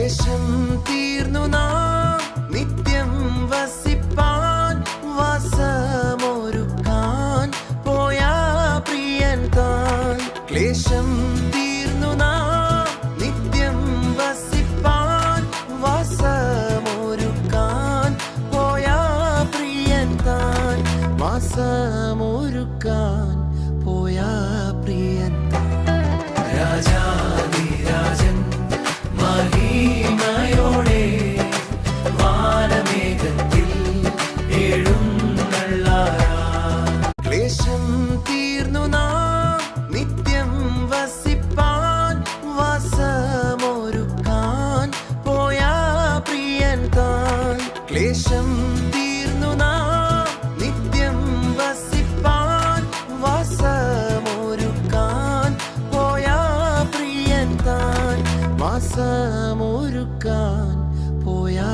ക്ലേശം തീർന്നു നാം നിത്യം വസിപ്പാൻ വാസമൊരുക്കാൻ പോയാ പ്രിയൻ താൻ. ക്ലേശം തീർന്നു നാം നിത്യം വസിപ്പാൻ വാസമൊരുക്കാൻ പോയാ പ്രിയൻ താൻ. വാസമൊരുക്കാൻ പോയാ പ്രിയൻ താൻ. രാജാധിരാജൻ മഹിമയോടെ വാനമേഘത്തിൽ എഴുന്നള്ളാൻ. ക്ലേശം തീർന്നു നാം നിത്യം വസിപ്പാൻ വാസമൊരുക്കാൻ പോയാ പ്രിയൻ താൻ. ക്ലേശം തീർന്നു നാം നിത്യം വസിപ്പാൻ വാസമൊരുക്കാൻ പോയാ പ്രിയൻ താൻ. വാസമൊരുക്കാൻ പോയാ